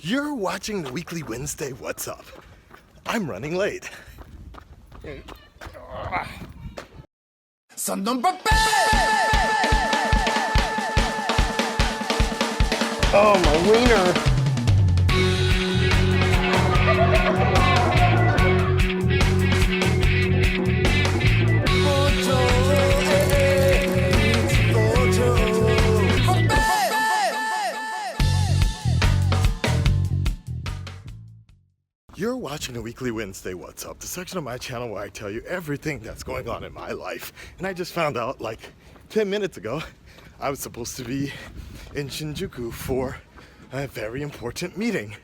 You're watching the Weekly Wednesday Wassup. I'm running late. Son number Oh, my wiener. You're watching the Weekly Wednesday Wassup, the section of my channel where I tell you everything that's going on in my life. And I just found out like 10 minutes ago, I was supposed to be in Shinjuku for a very important meeting,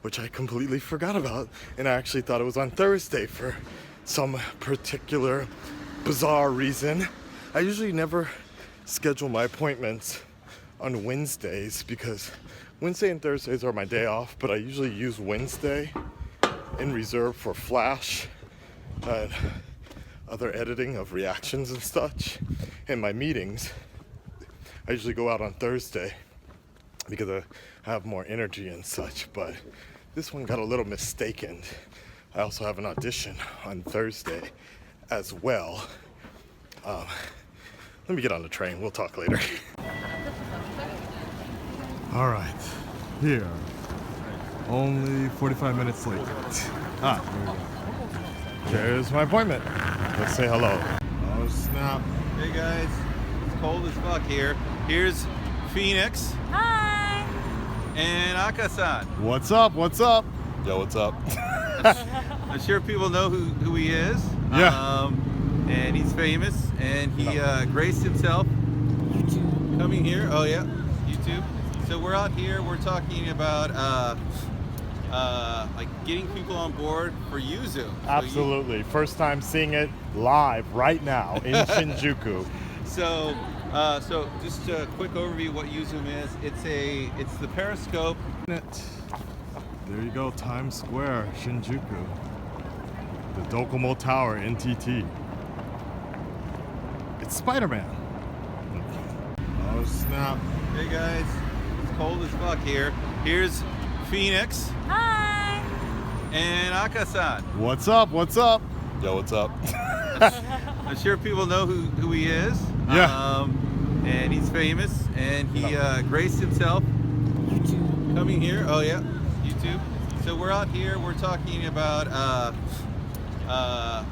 which I completely forgot about. And I actually thought it was on Thursday for some particular bizarre reason. I usually never schedule my appointments on Wednesdays because Wednesday and Thursdays are my day off, but I usually use Wednesday in reserve for Flash and other editing of reactions and such. And my meetings, I usually go out on Thursday because I have more energy and such, but this one got a little mistaken. I also have an audition on Thursday as well. Let me get on the train, we'll talk later. All right, here. Only 45 minutes late. Here we go. There's my appointment. Let's say hello. Oh snap. Hey guys, it's cold as fuck here. Here's Phoenix. Hi. And Akasan. What's up? What's up? Yo, what's up? I'm sure people know who he is. Yeah. And he's famous, and he graced himself coming here. Oh yeah, YouTube. So we're out here. We're talking about like getting people on board for Yuzu. Absolutely. First time seeing it live right now in Shinjuku. So just a quick overview of what Yuzu is. It's the periscope. There you go, Times Square, Shinjuku. The Docomo Tower, NTT. It's Spider-Man. Oh snap. Hey guys, it's cold as fuck here. Here's Phoenix. Hi. And Akasan. What's up? What's up? Yo, what's up? I'm sure people know who he is. Yeah. And he's famous, and he graced himself coming here. Oh yeah, YouTube. So we're out here. We're talking about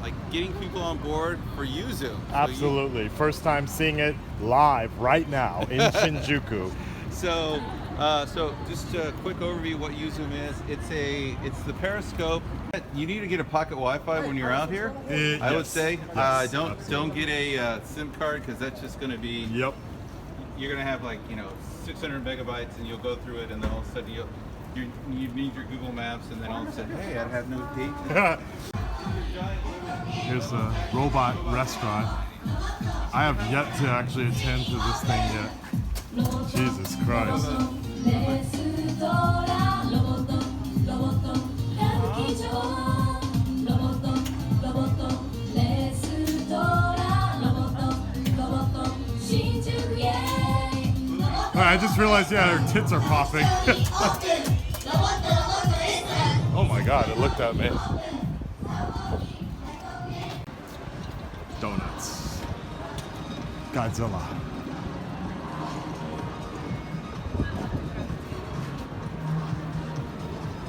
like getting people on board for Yuzu. Absolutely. First time seeing it live right now in Shinjuku. So just a quick overview of what Yuzu is. It's the periscope. You need to get a pocket Wi-Fi when you're out here. I would say don't get a SIM card, because that's just going to be. Yep. You're going to have 600 megabytes, and you'll go through it, and then all of a sudden you need your Google Maps, and then all of a sudden, hey, I have no data. Here's a robot restaurant. I have yet to actually attend to this thing yet. Jesus Christ. I just realized, yeah, her tits are popping. Oh my God, it looked at me. Donuts. Godzilla.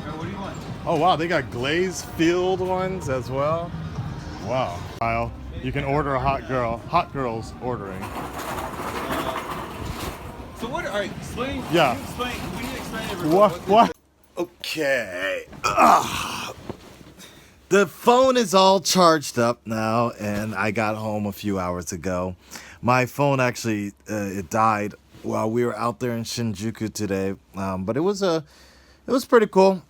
What do you want? Oh wow, they got glaze filled ones as well. Wow. You can order a hot girl's ordering. So what? All right, explain. Yeah. We need to explain everyone. What? Okay. The phone is all charged up now, and I got home a few hours ago. My phone actually it died while we were out there in Shinjuku today, but it was pretty cool.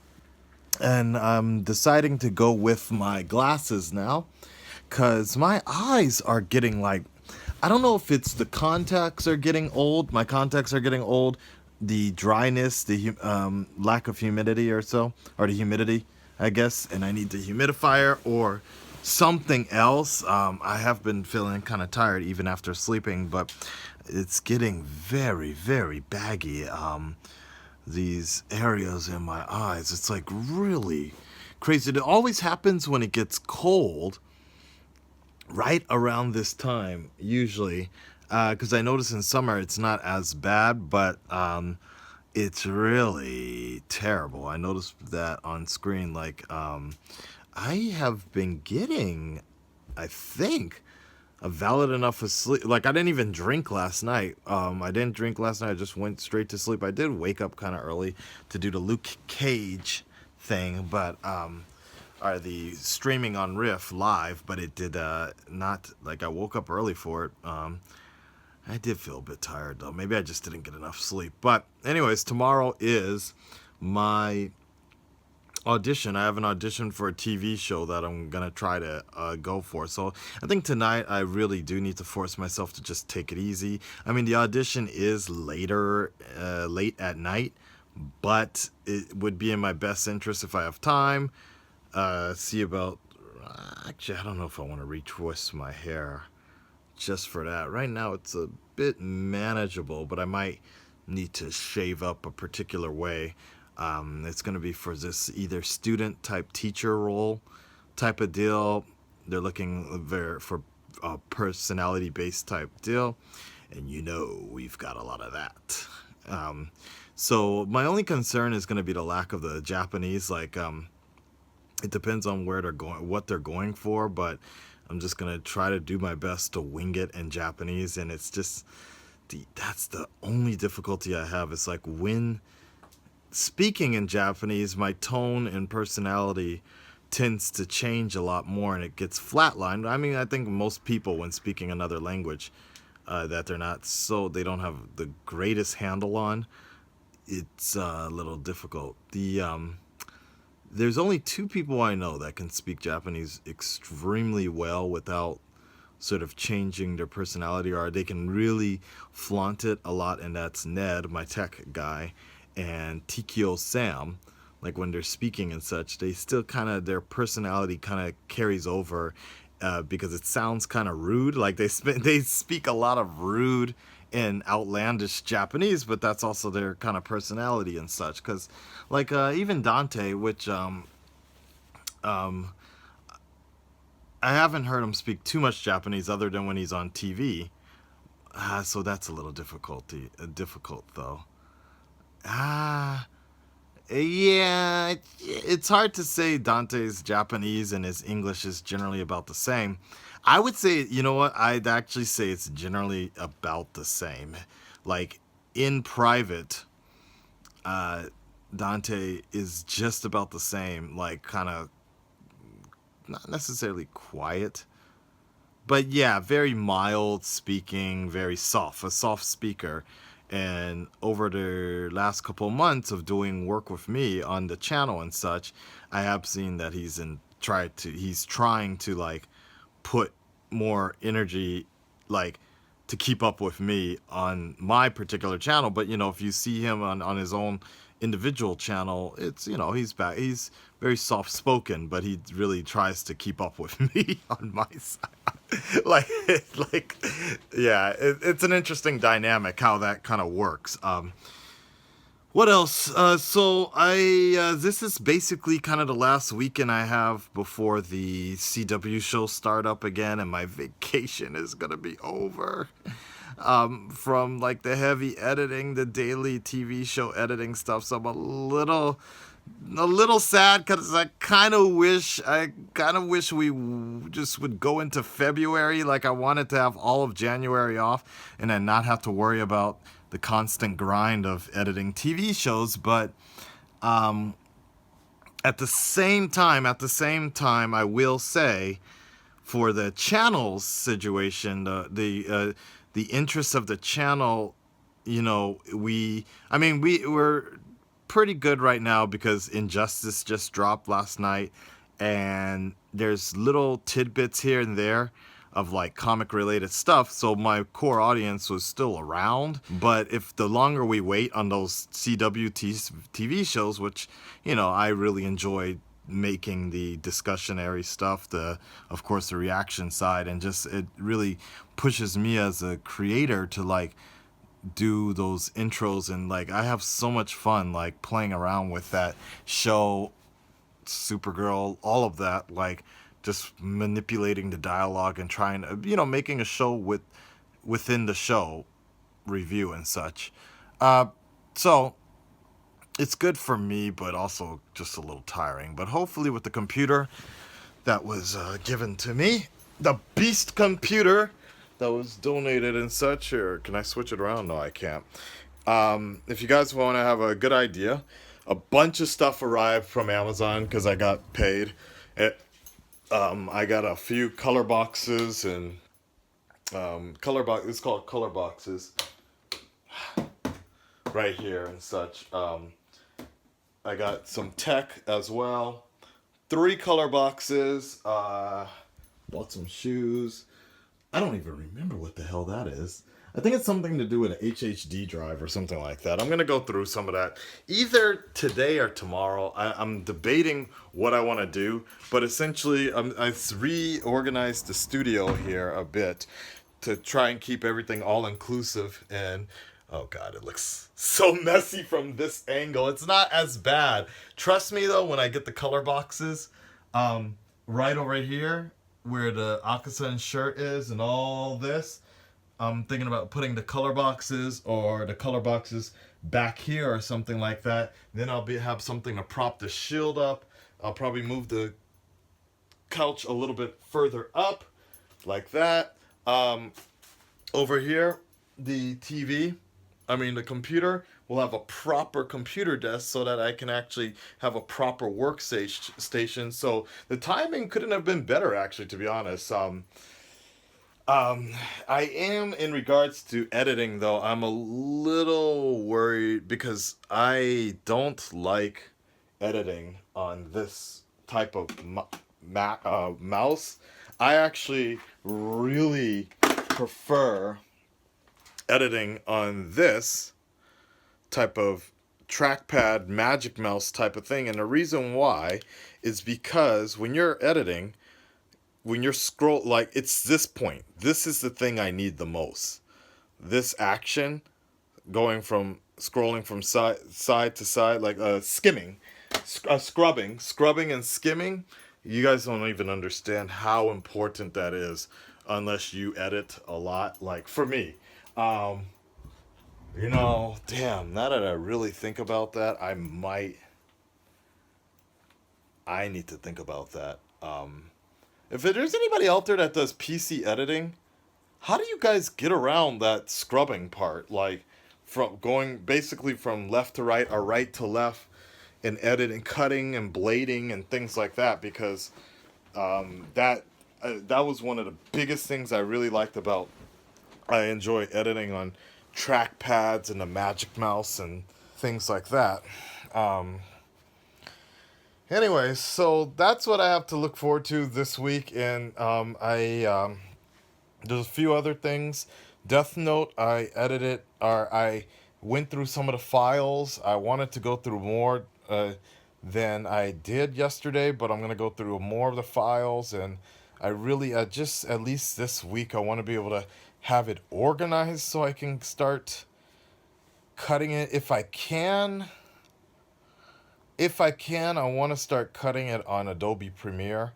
And I'm deciding to go with my glasses now, cause my eyes are getting I don't know if it's the contacts are getting old. My contacts are getting old. The dryness, the lack of humidity or so, or the humidity, I guess, and I need the humidifier or something else. I have been feeling kind of tired even after sleeping, but it's getting very, very baggy. these areas in my eyes. It's like really crazy. It always happens when it gets cold, right around this time, usually. Because I notice in summer it's not as bad, but it's really terrible. I noticed that on screen. Like, I have been getting, I think, a valid enough of sleep. Like, I didn't even drink last night. I didn't drink last night. I just went straight to sleep. I did wake up kind of early to do the Luke Cage thing, but or the streaming on Riff live, but it did not, like, I woke up early for it. I did feel a bit tired though. Maybe I just didn't get enough sleep. But anyways, tomorrow is my audition. I have an audition for a TV show that I'm gonna try to go for. So I think tonight I really do need to force myself to just take it easy. I mean, the audition is later, late at night, but it would be in my best interest if I have time. See about. Actually, I don't know if I want to retwist my hair just for that. Right now it's a bit manageable, but I might need to shave up a particular way. It's going to be for this either student type teacher role type of deal. They're looking for a personality based type deal, and you know we've got a lot of that. So my only concern is going to be the lack of the Japanese. Like, it depends on where they're going, what they're going for, but I'm just gonna try to do my best to wing it in Japanese. And it's just that's the only difficulty I have. It's like when speaking in Japanese, my tone and personality tends to change a lot more, and it gets flatlined. I mean, I think most people when speaking another language that they don't have the greatest handle on, it's a little difficult. There's only two people I know that can speak Japanese extremely well without sort of changing their personality, or they can really flaunt it a lot, and that's Ned, my tech guy, and Tikio Sam. Like, when they're speaking and such, they still kind of, their personality kind of carries over because it sounds kind of rude. Like, they speak a lot of rude and outlandish Japanese, but that's also their kind of personality and such. Because, like, even Dante, which I haven't heard him speak too much Japanese other than when he's on TV. So that's a little difficult though. Yeah, it's hard to say Dante's Japanese and his English is generally about the same. I would say, you know what? I'd actually say it's generally about the same. Like, in private, Dante is just about the same, like, kind of not necessarily quiet, but yeah, very mild speaking, very soft, a soft speaker. And over the last couple of months of doing work with me on the channel and such, I have seen that he's trying to like put more energy, like, to keep up with me on my particular channel. But you know, if you see him on his own individual channel, it's, you know, he's very soft spoken, but he really tries to keep up with me on my side. like yeah, it's an interesting dynamic how that kind of works. What else? So this is basically kind of the last weekend I have before the CW show start up again, and my vacation is gonna be over. From like the heavy editing, the daily TV show editing stuff. So I'm a little sad because I kind of wish we just would go into February. Like, I wanted to have all of January off and then not have to worry about the constant grind of editing TV shows. But at the same time, I will say, for the channel's situation, the interests of the channel, you know, we're pretty good right now because Injustice just dropped last night, and there's little tidbits here and there of like comic related stuff, so my core audience was still around. But if the longer we wait on those CW TV shows, which, you know, I really enjoy making the discussionary stuff, of course the reaction side, and just it really pushes me as a creator to like do those intros, and like I have so much fun like playing around with that show, Supergirl, all of that, like just manipulating the dialogue and trying to, making a show within the show review and such. So it's good for me, but also just a little tiring. But hopefully with the computer that was given to me, the beast computer that was donated and such, or can I switch it around? No, I can't. If you guys want to have a good idea, a bunch of stuff arrived from Amazon because I got paid. I got a few color boxes and it's called color boxes right here and such. I got some tech as well. 3 color boxes. Bought some shoes. I don't even remember what the hell that is. I think it's something to do with an HHD drive or something like that. I'm going to go through some of that either today or tomorrow. I'm debating what I want to do, but essentially I've reorganized the studio here a bit to try and keep everything all inclusive. And oh god, it looks so messy from this angle. It's not as bad. Trust me though, when I get the color boxes, right over here where the Akasan shirt is and all this, I'm thinking about putting the color boxes or the color boxes back here or something like that. Then I'll have something to prop the shield up. I'll probably move the couch a little bit further up like that. Over here, the computer will have a proper computer desk so that I can actually have a proper workstation. So the timing couldn't have been better, actually, to be honest. I am, in regards to editing, though, I'm a little worried because I don't like editing on this type of mouse. I actually really prefer editing on this type of trackpad magic mouse type of thing. And the reason why is because when you're editing, when you're it's this point. This is the thing I need the most. This action, scrolling from side to side, like skimming, scrubbing and skimming. You guys don't even understand how important that is unless you edit a lot. Like for me, damn, now that I really think about that, I need to think about that. If there's anybody out there that does PC editing, how do you guys get around that scrubbing part? Like, from going basically from left to right or right to left, and editing, cutting and blading and things like that. Because that was one of the biggest things I really liked about. I enjoy editing on trackpads and the Magic Mouse and things like that. Anyways, so that's what I have to look forward to this week, and there's a few other things. Death Note, I went through some of the files. I wanted to go through more than I did yesterday, but I'm gonna go through more of the files, and I really just at least this week I want to be able to have it organized so I can start cutting it if I can. I want to start cutting it on Adobe Premiere.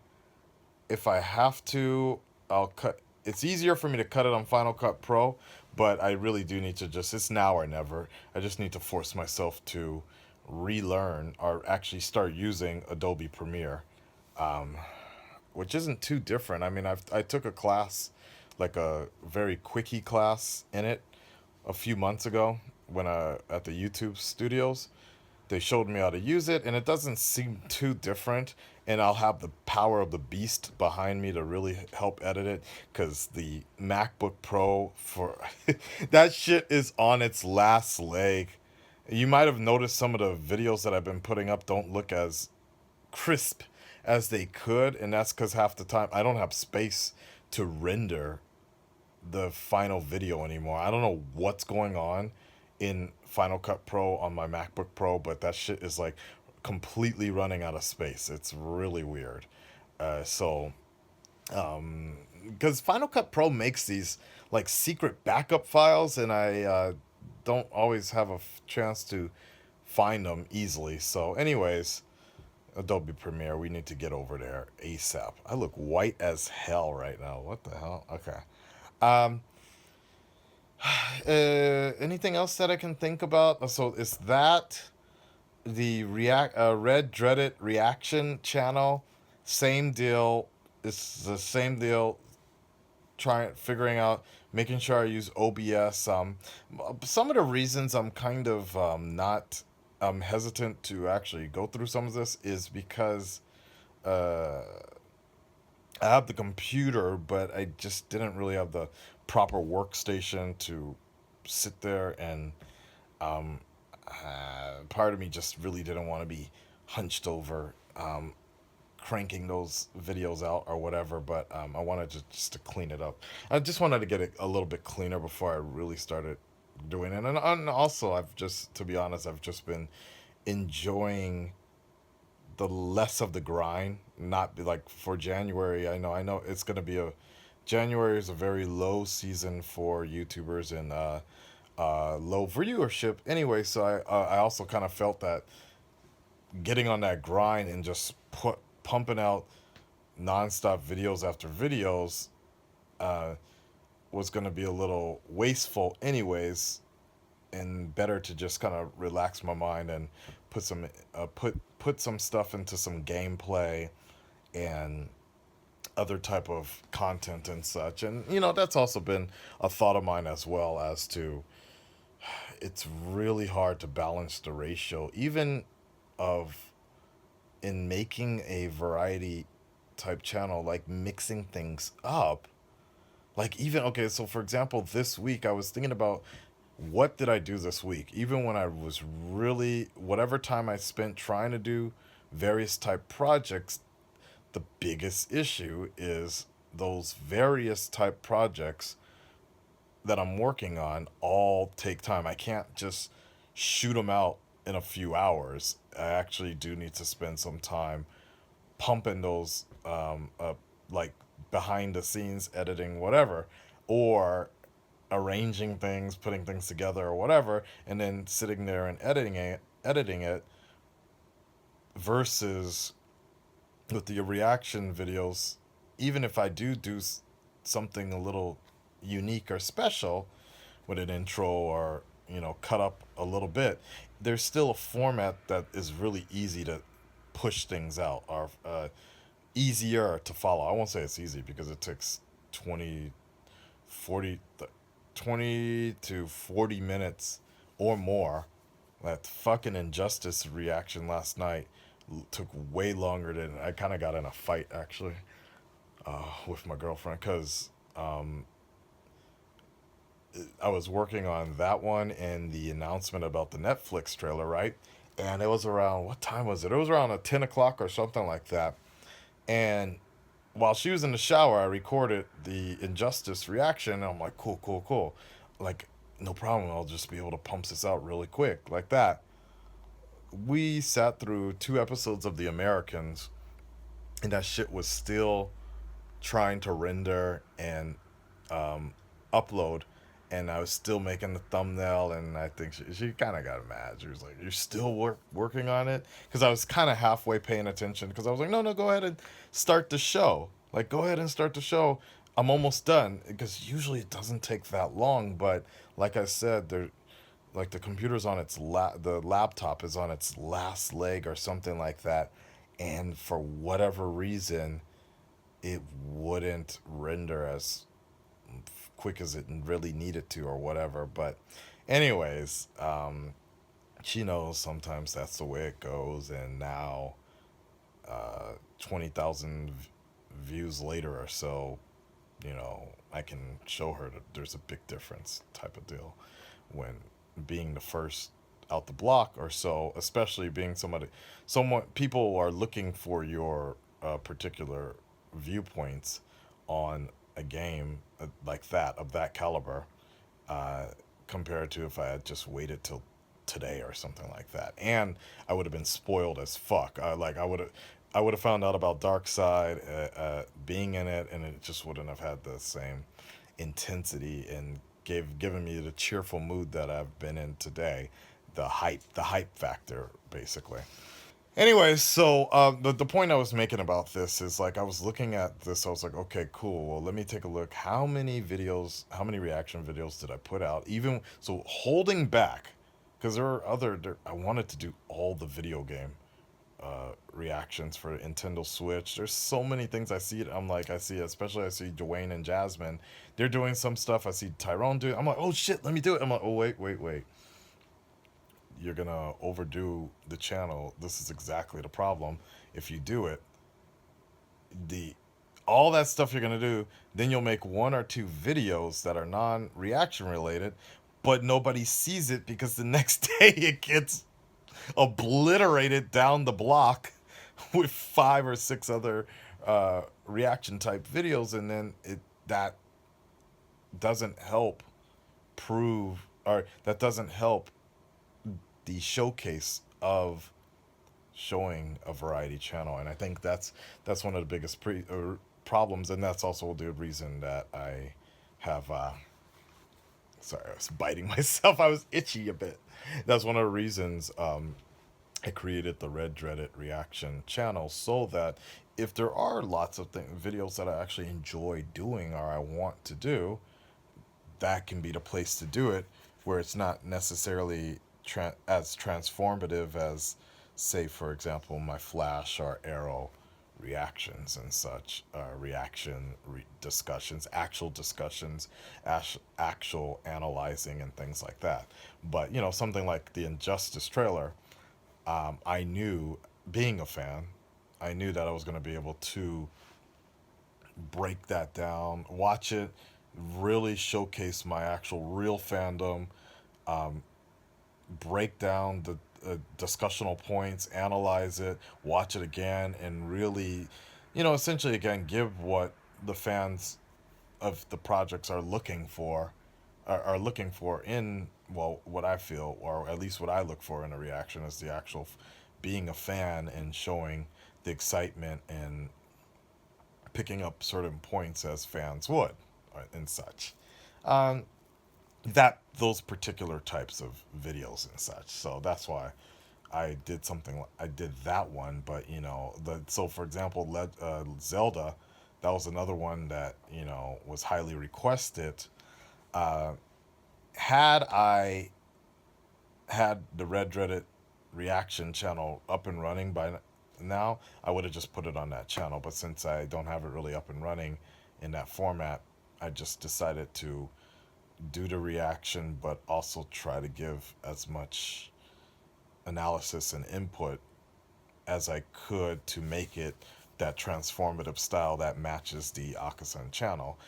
If I have to, I'll cut. It's easier for me to cut it on Final Cut Pro, but I really do need to it's now or never. I just need to force myself to relearn or actually start using Adobe Premiere, which isn't too different. I mean, I took a class, like a very quickie class in it a few months ago when at the YouTube studios. They showed me how to use it, and it doesn't seem too different. And I'll have the power of the beast behind me to really help edit it, because the MacBook Pro that shit is on its last leg. You might have noticed some of the videos that I've been putting up don't look as crisp as they could, and that's because half the time I don't have space to render the final video anymore. I don't know what's going on in Final Cut Pro on my MacBook Pro, but that shit is like completely running out of space. It's really weird. Because Final Cut Pro makes these like secret backup files, and I don't always have a chance to find them easily. So, anyways, Adobe Premiere, we need to get over there ASAP. I look white as hell right now. What the hell? Okay. Um, Anything else that I can think about? So is that the Red Dreaded Reaction channel? Same deal. It's the same deal. Trying figuring out, making sure I use OBS. Some of the reasons I'm kind of not hesitant to actually go through some of this is because uh, I have the computer, but I just didn't really have the proper workstation to sit there and part of me just really didn't want to be hunched over cranking those videos out or whatever, but I wanted just to clean it up. I just wanted to get it a little bit cleaner before I really started doing it. And also, I've just, to be honest, I've just been enjoying the less of the grind. Not be like for January. I know it's gonna be a January is a very low season for YouTubers and low viewership. Anyway, so I also kind of felt that getting on that grind and just pumping out nonstop videos after videos uh, was going to be a little wasteful anyways, and better to just kind of relax my mind and put some stuff into some gameplay and other type of content and such. And that's also been a thought of mine as well, as to it's really hard to balance the ratio even of in making a variety type channel, like mixing things up. Like, even, okay, so for example, this week I was thinking about what did I do this week, even when I was really, whatever time I spent trying to do various type projects. The biggest issue is those various type projects that I'm working on all take time. I can't just shoot them out in a few hours. I actually do need to spend some time pumping those like behind the scenes editing, whatever, or arranging things, putting things together or whatever, and then sitting there and editing it versus with the reaction videos. Even if I do something a little unique or special with an intro, or cut up a little bit, there's still a format that is really easy to push things out, or easier to follow. I won't say it's easy because it takes 20 40 20 to 40 minutes or more. That fucking Injustice reaction last night took way longer than I kind of got in a fight, actually, with my girlfriend, because I was working on that one and the announcement about the Netflix trailer, right? And it was around, what time was it? It was around 10 o'clock or something like that. And while she was in the shower, I recorded the Injustice reaction. And I'm like, cool, cool, cool. Like, no problem. I'll just be able to pump this out really quick, like that. We sat through 2 episodes of The Americans, and that shit was still trying to render and upload, and I was still making the thumbnail. And I think she kind of got mad. She was like, "You're still working on it?" Because I was kind of halfway paying attention, because I was like, "No, no, go ahead and start the show. Like, go ahead and start the show. I'm almost done." Because usually it doesn't take that long, but like I said, there, like the computer's on its the laptop is on its last leg or something like that, and for whatever reason, it wouldn't render as quick as it really needed to or whatever. But anyways, she knows sometimes that's the way it goes. And now 20,000 views later or so, I can show her that there's a big difference, type of deal, when being the first out the block or so, especially being someone people are looking for your particular viewpoints on a game like that, of that caliber, uh, compared to if I had just waited till today or something like that. And I would have been spoiled as fuck. I would have found out about Dark Side being in it, and it just wouldn't have had the same intensity and given me the cheerful mood that I've been in today, the hype factor, basically. Anyways, so the point I was making about this is like I was looking at this, I was like, okay, cool. Well, let me take a look. How many reaction videos did I put out? Even so, holding back, because I wanted to do all the video game reactions for Nintendo Switch. There's so many things I see. Especially I see Dwayne and Jasmine. They're doing some stuff. I see Tyrone doing. I'm like, oh shit, let me do it. I'm like, oh wait. You're gonna overdo the channel. This is exactly the problem. If you do it, all that stuff you're gonna do, then you'll make one or two videos that are non-reaction related, but nobody sees it because the next day it gets obliterated down the block with 5 or 6 other reaction type videos, and then that doesn't help that doesn't help the showcase of showing a variety channel. And I think that's one of the biggest problems, and that's also the reason that I have sorry, I was biting myself. I was itchy a bit. That's one of the reasons I created the Red Dreaded Reaction channel, so that if there are lots of videos that I actually enjoy doing or I want to do, that can be the place to do it, where it's not necessarily as transformative as, say, for example, my Flash or Arrow reactions and such, discussions, actual analyzing and things like that. But, something like the Injustice trailer, I knew, being a fan, I knew that I was going to be able to break that down, watch it, really showcase my actual real fandom, break down the discussional points, analyze it, watch it again, and really, essentially again, give what the fans of the projects are looking for, in, well, what I feel, or at least what I look for in a reaction, is the actual being a fan and showing the excitement and picking up certain points as fans would, and such. Those particular types of videos and such. So that's why I did that one. But so for example, Zelda, that was another one that was highly requested. Had I had the Red Dreaded Reaction channel up and running by now, I would have just put it on that channel. But since I don't have it really up and running in that format, I just decided to do the reaction, but also try to give as much analysis and input as I could to make it that transformative style that matches the Akasan channel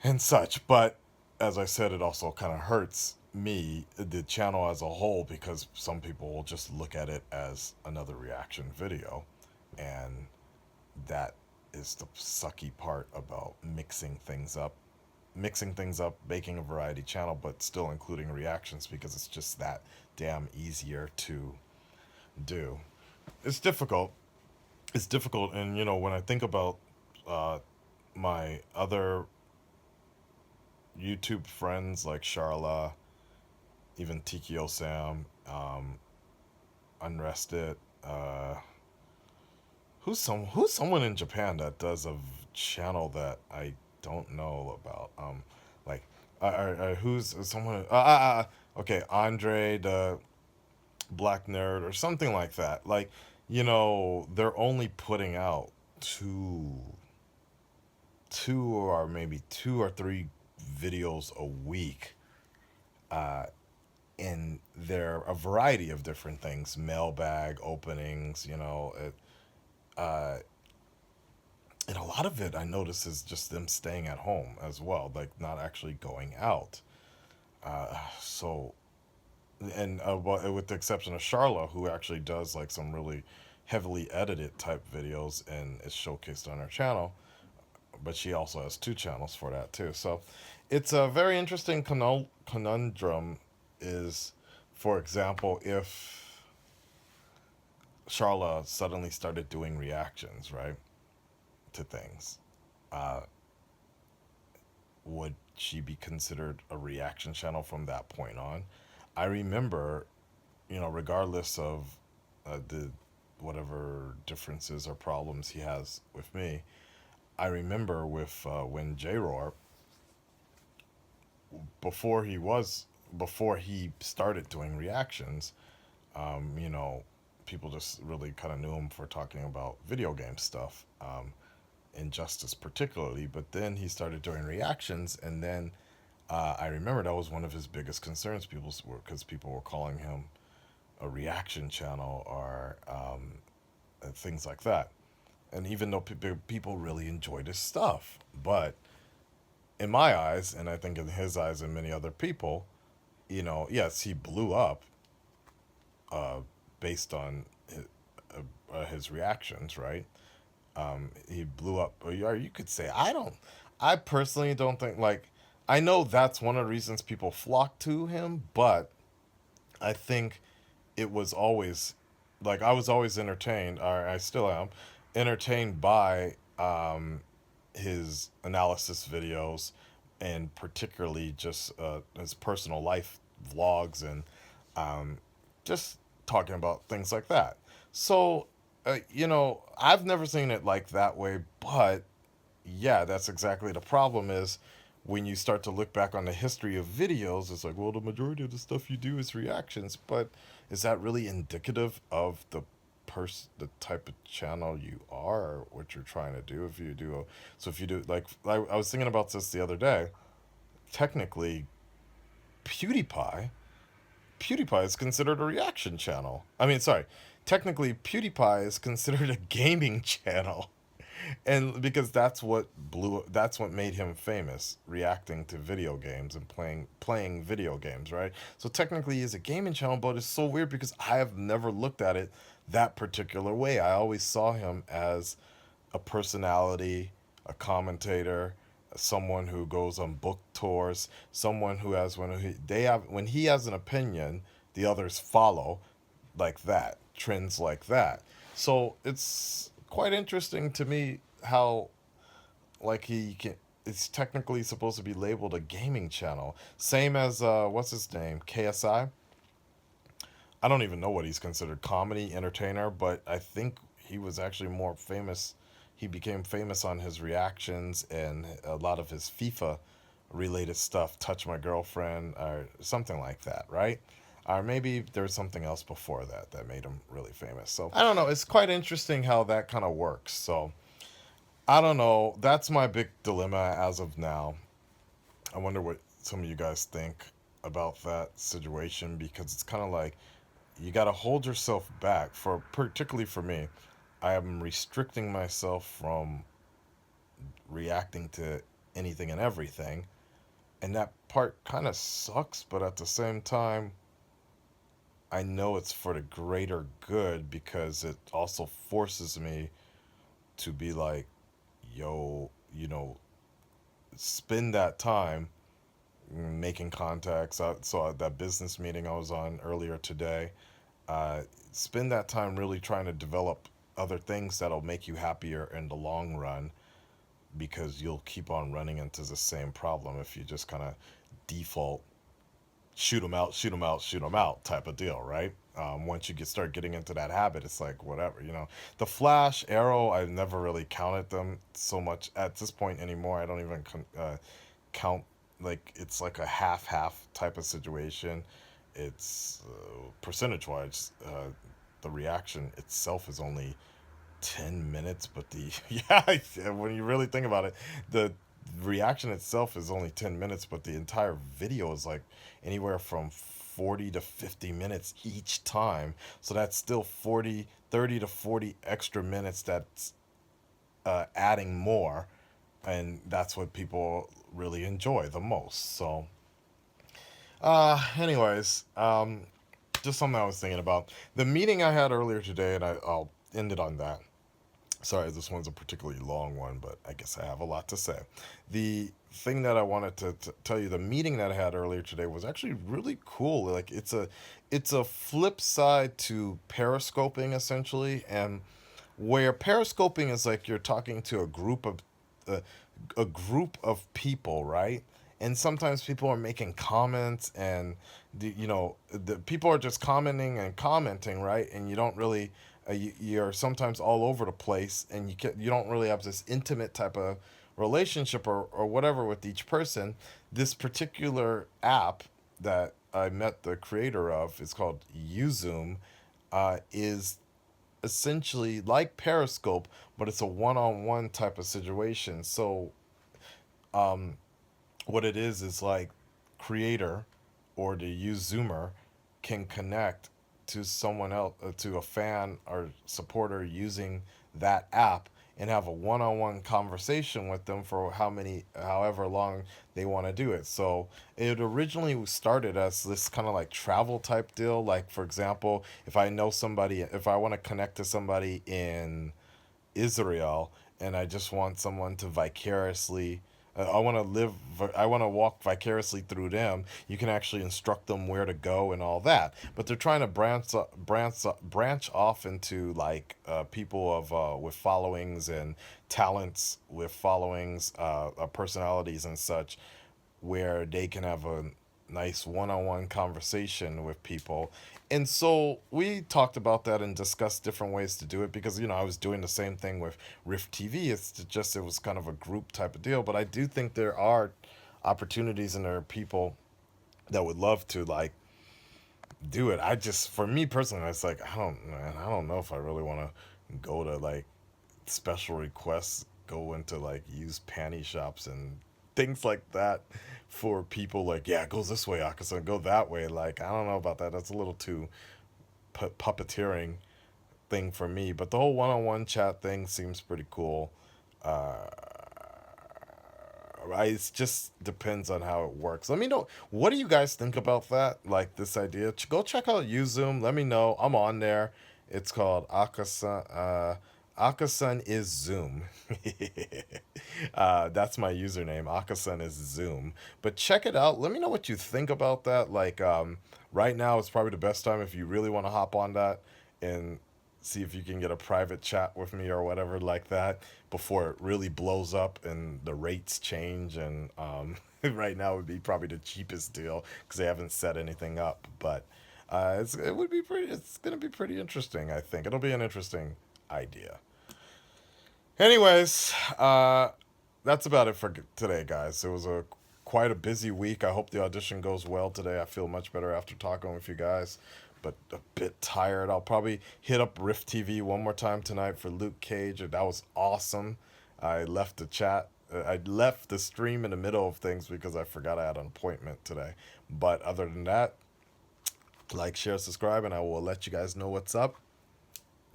and such. But as I said, it also kind of hurts me, the channel as a whole, because some people will just look at it as another reaction video, and that is the sucky part about mixing things up, making a variety channel, but still including reactions, because it's just that damn easier to do. It's difficult. And when I think about my other YouTube friends like Charla, even Tikio Sam, Unrested, who's someone in Japan that does a channel that I don't know about, who's someone, okay, Andre the Black Nerd or something like that. Like, they're only putting out two or maybe 2 or 3 videos a week, and they're a variety of different things, mailbag openings, and a lot of it I notice is just them staying at home as well, like not actually going out. So, and well, with the exception of Charla, who actually does like some really heavily edited type videos and is showcased on her channel, but she also has 2 channels for that too. So it's a very interesting conundrum. Is, for example, if Charla suddenly started doing reactions, right, to things, would she be considered a reaction channel from that point on? I remember, regardless of the whatever differences or problems he has with me, I remember with when J-Roar, before he started doing reactions, you know, people just really kind of knew him for talking about video game stuff, Injustice particularly. But then he started doing reactions, and then I remember that was one of his biggest concerns. Because people were calling him a reaction channel or things like that. And even though people really enjoyed his stuff, but in my eyes, and I think in his eyes and many other people, yes, he blew up based on his reactions, right? He blew up, or you could say, I personally don't think, like, I know that's one of the reasons people flock to him, but I think it was always, like, I was always entertained, or I still am, entertained by his analysis videos, and particularly just his personal life vlogs, and just talking about things like that. So, I've never seen it like that way, but yeah, that's exactly the problem is when you start to look back on the history of videos, it's like, well, the majority of the stuff you do is reactions, but is that really indicative of the type of channel you are, or what you're trying to do? If you do, like, I was thinking about this the other day, technically, PewDiePie PewDiePie is considered a reaction channel. I mean, sorry. Technically, PewDiePie is considered a gaming channel. And because that's what made him famous, reacting to video games and playing video games, right? So technically he's a gaming channel, but it's so weird because I have never looked at it that particular way. I always saw him as a personality, a commentator, someone who goes on book tours, someone who has when he has an opinion, the others follow, like that, trends like that. So it's quite interesting to me how, like, it's technically supposed to be labeled a gaming channel, same as what's his name, KSI. I don't even know what he's considered, comedy entertainer, but I think he was actually more famous. He became famous on his reactions and a lot of his FIFA related stuff, Touch My Girlfriend or something like that, right? Or maybe there's something else before that made him really famous. So I don't know. It's quite interesting how that kind of works. So I don't know. That's my big dilemma as of now. I wonder what some of you guys think about that situation, because it's kind of like you got to hold yourself back. Particularly for me, I am restricting myself from reacting to anything and everything, and that part kind of sucks, but at the same time I know it's for the greater good, because it also forces me to be like, yo, spend that time making contacts. So that business meeting I was on earlier today, spend that time really trying to develop other things that'll make you happier in the long run, because you'll keep on running into the same problem if you just kind of default shoot them out, shoot them out, shoot them out type of deal, right? Once you start getting into that habit, it's like whatever, The Flash, Arrow, I've never really counted them so much at this point anymore. I don't even count, like, it's like a half type of situation. It's percentage-wise, the reaction itself is only 10 minutes, but when you really think about it, the reaction itself is only 10 minutes, but the entire video is like anywhere from 40 to 50 minutes each time. So that's still 30 to 40 extra minutes that's adding more, and that's what people really enjoy the most. So anyways, just something I was thinking about. The meeting I had earlier today, and I'll end it on that. Sorry, this one's a particularly long one, but I guess I have a lot to say. The thing that I wanted to tell you, the meeting that I had earlier today was actually really cool. Like, it's a flip side to periscoping, essentially, and where periscoping is like you're talking to a group of a group of people, right? And sometimes people are making comments, and the people are just commenting and commenting, right? And you don't really you're sometimes all over the place, and you don't really have this intimate type of relationship or whatever with each person. This particular app that I met the creator of is called Uzoom, is essentially like Periscope, but it's a one-on-one type of situation. So what it is like creator or the Uzoomer can connect to someone else, to a fan or supporter using that app, and have a one-on-one conversation with them for however long they want to do it. So it originally started as this kind of like travel type deal. Like, for example, if I want to connect to somebody in Israel, and I just want someone to vicariously. I want to walk vicariously through them. You can actually instruct them where to go and all that. But they're trying to branch off into like people with followings and talents with followings, personalities and such, where they can have a nice one-on-one conversation with people. And so we talked about that and discussed different ways to do it, because I was doing the same thing with Rift TV. It was kind of a group type of deal, but I do think there are opportunities and there are people that would love to like do it. For me personally, it's like I don't know if I really want to go to like special requests, go into like used panty shops and things like that for people. Like, yeah, it goes this way, Akasan, go that way. Like, I don't know about that. That's a little too puppeteering thing for me. But the whole one-on-one chat thing seems pretty cool. It just depends on how it works. Let me know, what do you guys think about that? Like this idea. Go check out Uzoom. Let me know. I'm on there. It's called Akasan. Akasan is Zoom. That's my username. Akasan is Zoom. But check it out. Let me know what you think about that. Like, right now is probably the best time if you really want to hop on that and see if you can get a private chat with me or whatever like that before it really blows up and the rates change. And right now would be probably the cheapest deal because they haven't set anything up. But it's gonna be pretty interesting. I think it'll be an interesting idea. Anyways, that's about it for today, guys. It was quite a busy week. I hope the audition goes well today. I feel much better after talking with you guys, but a bit tired. I'll probably hit up Rift TV one more time tonight for Luke Cage. That was awesome. I left I left the stream in the middle of things because I forgot I had an appointment today. But other than that, like, share, subscribe, and I will let you guys know what's up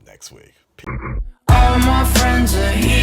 next week. All my friends are here.